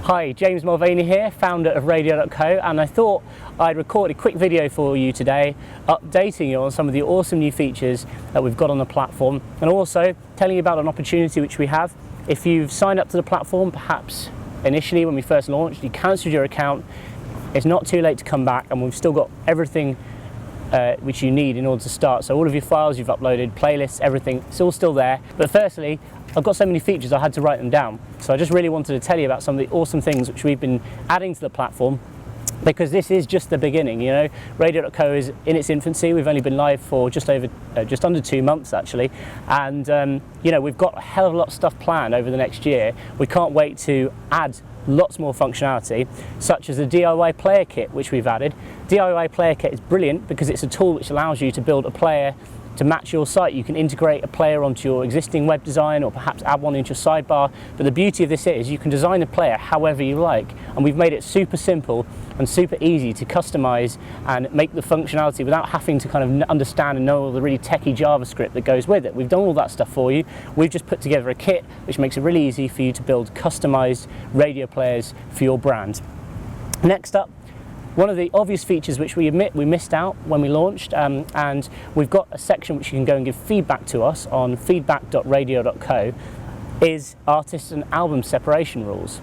Hi, James Mulvaney here, founder of Radio.co, and I thought I'd record a quick video for you today updating you on some of the awesome new features that we've got on the platform, and also telling you about an opportunity which we have. If you've signed up to the platform, perhaps initially when we first launched, you cancelled your account, it's not too late to come back, and we've still got everything which you need in order to start. So all of your files you've uploaded, playlists, everything, it's all still there. But firstly, I've got so many features I had to write them down. So I just really wanted to tell you about some of the awesome things which we've been adding to the platform, because this is just the beginning. You know, Radio.co is in its infancy. We've only been live for just under 2 months actually, and you know, we've got a hell of a lot of stuff planned over the next year. We can't wait to add lots more functionality, such as the DIY player kit which we've added. DIY player kit is brilliant because it's a tool which allows you to build a player to match your site. You can integrate a player onto your existing web design, or perhaps add one into your sidebar. But the beauty of this is you can design a player however you like, and we've made it super simple and super easy to customize and make the functionality without having to kind of understand and know all the really techie JavaScript that goes with it. We've done all that stuff for you. We've just put together a kit which makes it really easy for you to build customized radio players for your brand. Next up, one of the obvious features which we admit we missed out when we launched, and we've got a section which you can go and give feedback to us on feedback.radio.co, is artist and album separation rules.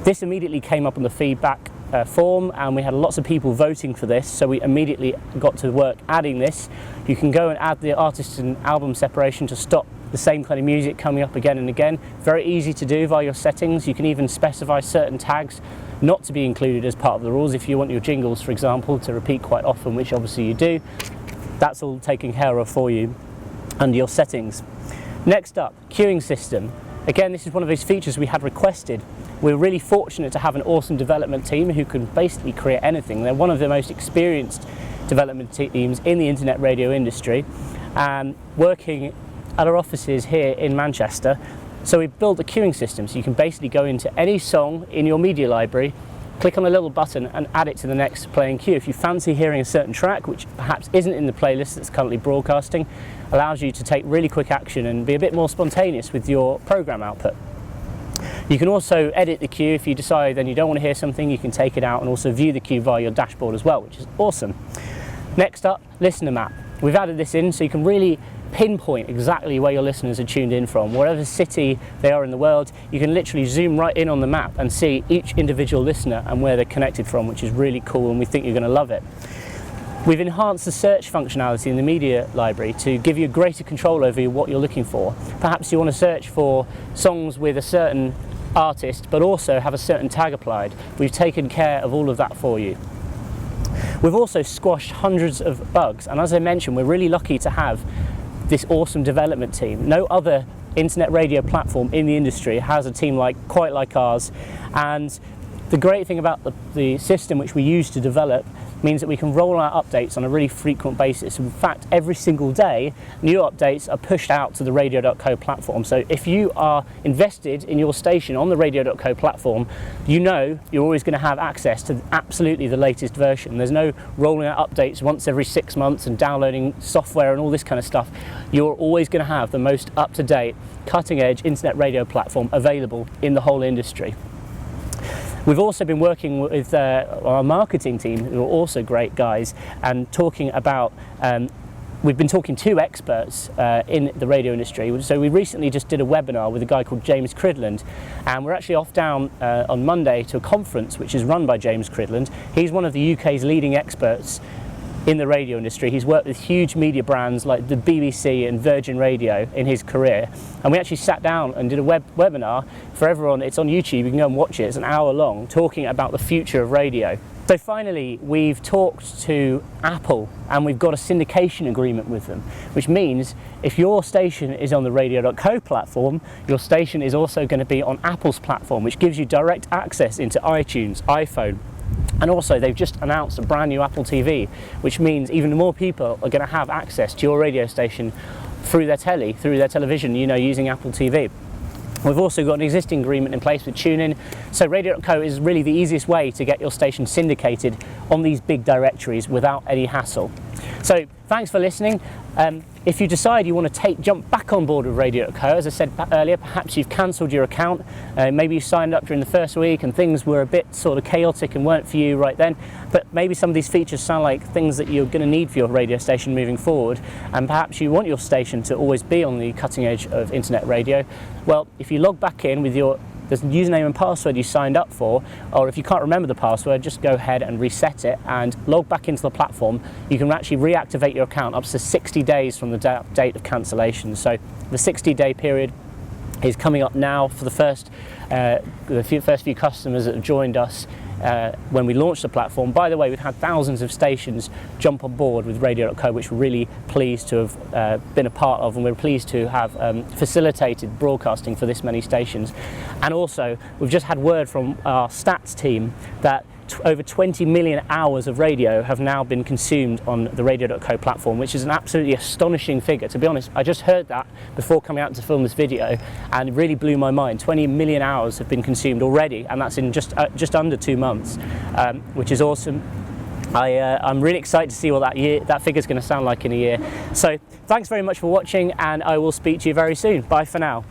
This immediately came up on the feedback form, and we had lots of people voting for this, so we immediately got to work adding this. You can go and add the artist and album separation to stop the same kind of music coming up again and again. Very easy to do via your settings. You can even specify certain tags not to be included as part of the rules. If you want your jingles, for example, to repeat quite often, which obviously you do, that's all taken care of for you under your settings. Next up, queuing system. Again, this is one of those features we had requested. We're really fortunate to have an awesome development team who can basically create anything. They're one of the most experienced development teams in the internet radio industry, working at our offices here in Manchester. So we built a queuing system, so you can basically go into any song in your media library, click on a little button and add it to the next playing queue. If you fancy hearing a certain track which perhaps isn't in the playlist that's currently broadcasting, allows you to take really quick action and be a bit more spontaneous with your program output. You can also edit the queue. If you decide then you don't want to hear something, you can take it out and also view the queue via your dashboard as well, which is awesome. Next up, listener map. We've added this in so you can really pinpoint exactly where your listeners are tuned in from. Whatever city they are in the world, you can literally zoom right in on the map and see each individual listener and where they're connected from, which is really cool, and we think you're going to love it. We've enhanced the search functionality in the media library to give you greater control over what you're looking for. Perhaps you want to search for songs with a certain artist but also have a certain tag applied. We've taken care of all of that for you. We've also squashed hundreds of bugs, and as I mentioned, we're really lucky to have this awesome development team. No other internet radio platform in the industry has a team quite like ours, and the great thing about the system which we use to develop means that we can roll out updates on a really frequent basis. In fact, every single day new updates are pushed out to the Radio.co platform. So if you are invested in your station on the Radio.co platform, you know you're always going to have access to absolutely the latest version. There's no rolling out updates once every 6 months and downloading software and all this kind of stuff. You're always going to have the most up-to-date, cutting-edge internet radio platform available in the whole industry. We've also been working with our marketing team, who are also great guys, and talking about, we've been talking to experts in the radio industry. So we recently just did a webinar with a guy called James Cridland, and we're actually off down on Monday to a conference which is run by James Cridland. He's one of the UK's leading experts in the radio industry. He's worked with huge media brands like the BBC and Virgin Radio in his career, and we actually sat down and did a webinar for everyone. It's on YouTube, you can go and watch it. It's an hour long, talking about the future of radio. So finally, we've talked to Apple, and we've got a syndication agreement with them, which means if your station is on the Radio.co platform, your station is also going to be on Apple's platform, which gives you direct access into iTunes, iPhone. And also, they've just announced a brand new Apple TV, which means even more people are going to have access to your radio station through their telly, through their television, you know, using Apple TV. We've also got an existing agreement in place with TuneIn, so Radio.co is really the easiest way to get your station syndicated on these big directories without any hassle. So thanks for listening. if you decide you want to jump back on board with Radio.co, as I said earlier, perhaps you've cancelled your account, maybe you signed up during the first week and things were a bit sort of chaotic and weren't for you right then, but maybe some of these features sound like things that you're going to need for your radio station moving forward, and perhaps you want your station to always be on the cutting edge of internet radio. Well, if you log back in with the username and password you signed up for, or if you can't remember the password, just go ahead and reset it and log back into the platform. You can actually reactivate your account up to 60 days from the date of cancellation. So the 60-day period is coming up now for the first few customers that have joined us when we launched the platform. By the way, we've had thousands of stations jump on board with Radio.co, which we're really pleased to have been a part of, and we're pleased to have facilitated broadcasting for this many stations. And also, we've just had word from our stats team that over 20 million hours of radio have now been consumed on the Radio.co platform, which is an absolutely astonishing figure. To be honest, I just heard that before coming out to film this video, and it really blew my mind. 20 million hours have been consumed already, and that's in just under 2 months, which is awesome. I'm really excited to see what that figure is going to sound like in a year. So thanks very much for watching, and I will speak to you very soon. Bye for now.